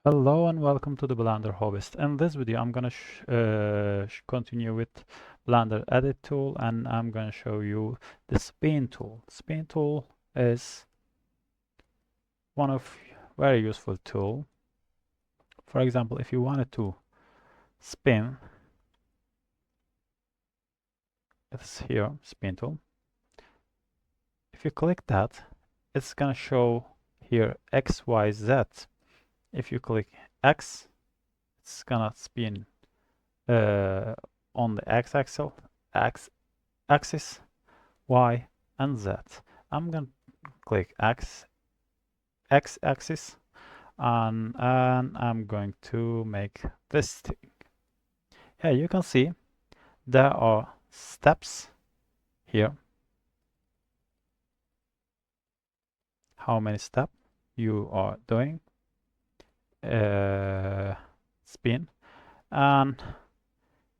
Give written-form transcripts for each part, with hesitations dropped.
Hello and welcome to the Blender Hobbyist. In this video, I'm gonna continue with Blender Edit tool, and I'm gonna show you the Spin tool. Spin tool is one of very useful tool. For example, if you wanted to spin, it's here, Spin tool. If you click that, it's gonna show here X, Y, Z. If you click X, it's gonna spin on the axis, Y, and Z. I'm going to click X axis, and I'm going to make this thing. Here you can see there are steps here. How many steps you are doing. Spin, and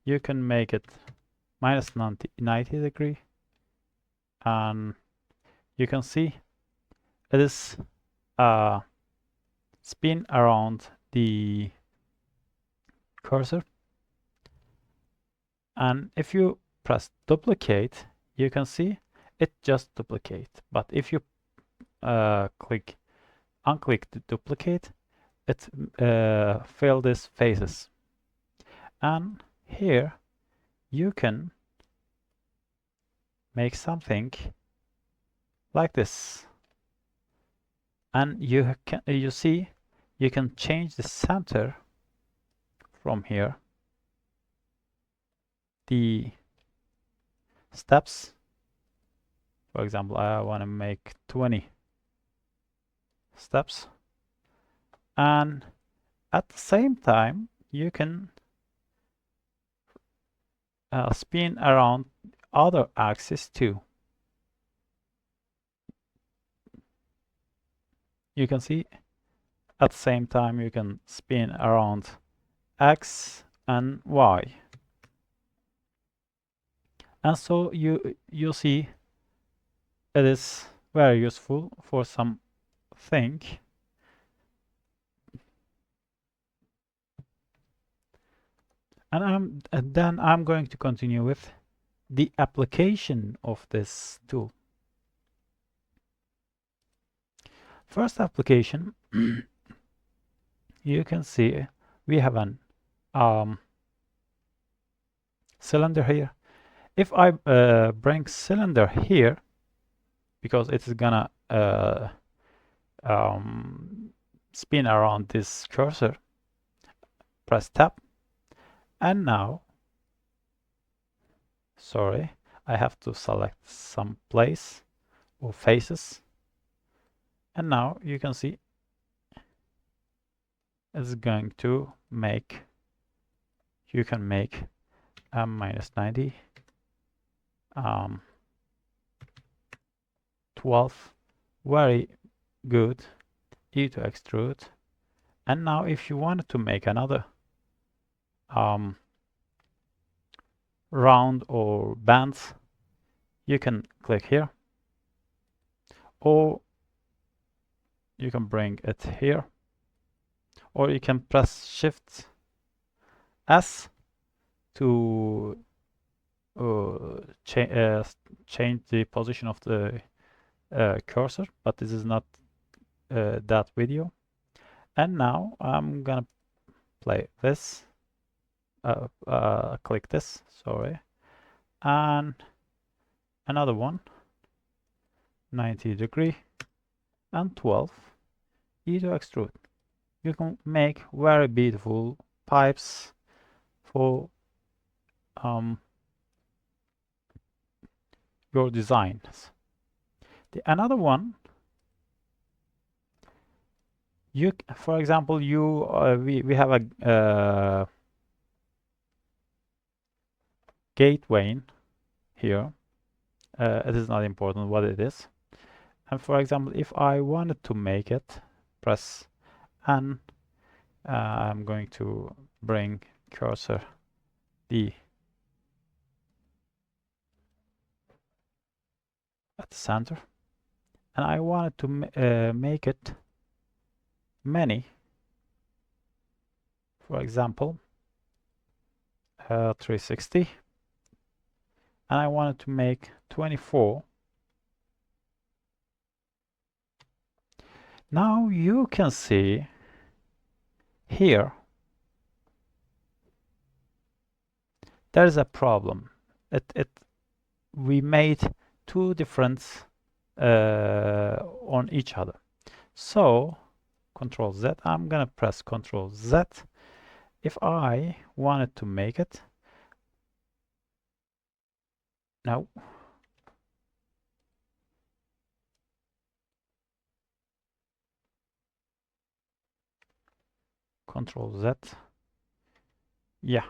you can make it minus 90 degree, and you can see it is spin around the cursor, and if you press duplicate, you can see it just duplicate. But if you unclick the duplicate, it fill these faces, and here you can make something like this, and you see you can change the center from here. The steps, for example, I want to make 20 steps, and at the same time you can spin around other axis too. You can see at the same time you can spin around X and Y, and so you see it is very useful for something. And then I'm going to continue with the application of this tool. First application, you can see we have an cylinder here. If I bring cylinder here, because it is gonna spin around this cursor, press tab, and now, sorry, I have to select some place or faces, and now you can see it's going to make, you can make minus 90, 12, very good, E to extrude. And now if you wanted to make another round or bands, you can click here, or you can bring it here, or you can press Shift S to change the position of the cursor, but this is not that video. And now I'm gonna play this, click this, sorry, and another one, 90 degree, and 12, E to extrude. You can make very beautiful pipes for your designs. Another one, for example, we have a gateway here. It is not important what it is. And for example, if I wanted to make it, press N. I'm going to bring cursor D at the center, and I wanted to make it many. for example, 360, and I wanted to make 24. Now you can see here there's a problem. We made two different on each other. So Control Z, I'm gonna press Control Z. If I wanted to make it, no, Control Z, yeah.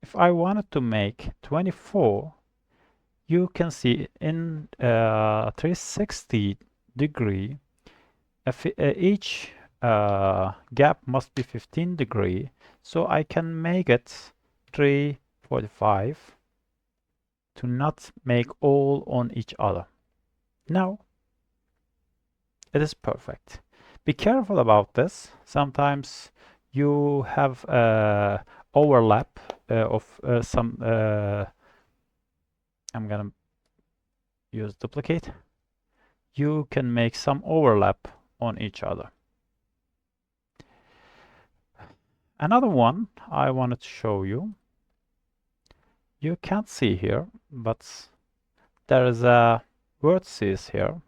If I wanted to make 24, you can see in 360 degree, each gap must be 15 degree, so I can make it 345 to not make all on each other. Now it is perfect. Be careful about this. Sometimes you have overlap of some. I'm gonna use duplicate. You can make some overlap on each other. Another one I wanted to show you. You can't see here, but there is a vertices here,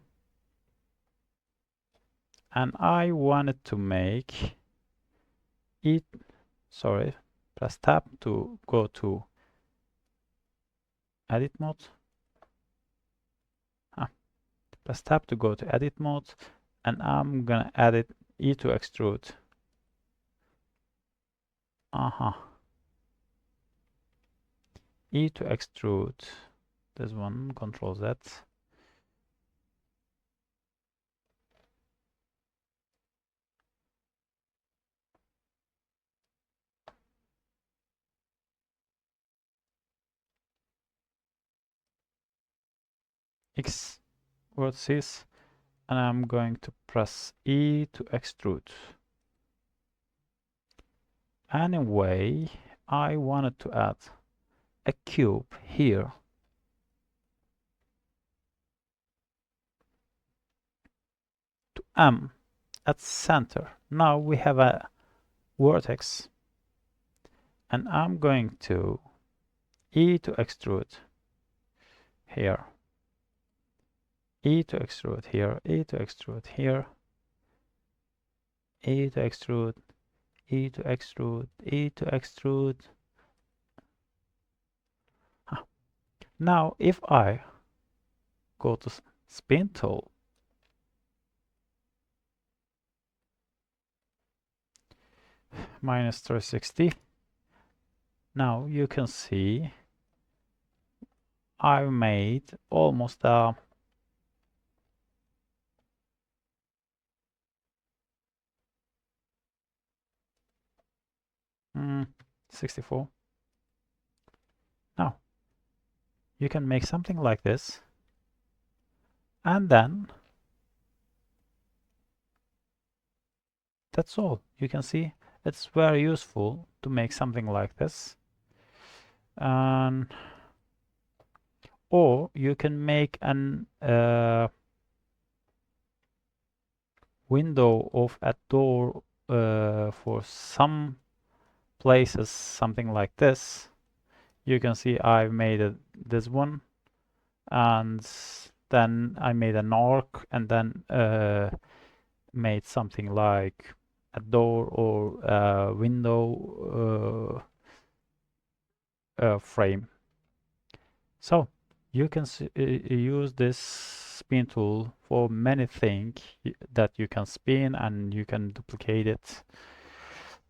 and I wanted to make it. Sorry, press tab to go to edit mode. Press tab to go to edit mode, and I'm gonna edit E to extrude. E to extrude. This one, Control Z. X vertices, and I'm going to press E to extrude. Anyway, I wanted to add a cube here. To M at center. Now we have a vertex, and I'm going to E to extrude here. E to extrude here, E to extrude here, E to extrude, E to extrude, E to extrude. Now if I go to spin tool, minus 360, now you can see I made almost a mm, 64. Now you can make something like this, and then that's all. You can see it's very useful to make something like this. Or you can make an window of a door for some places, something like this. You can see I've made this one, and then I made an arc, and then made something like a door or a window frame. So you can use this spin tool for many things that you can spin, and you can duplicate it.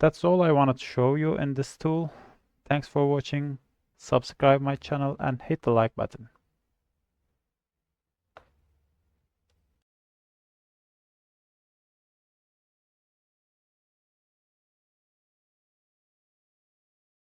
That's all I wanted to show you in this tool. Thanks for watching. Subscribe my channel and hit the like button.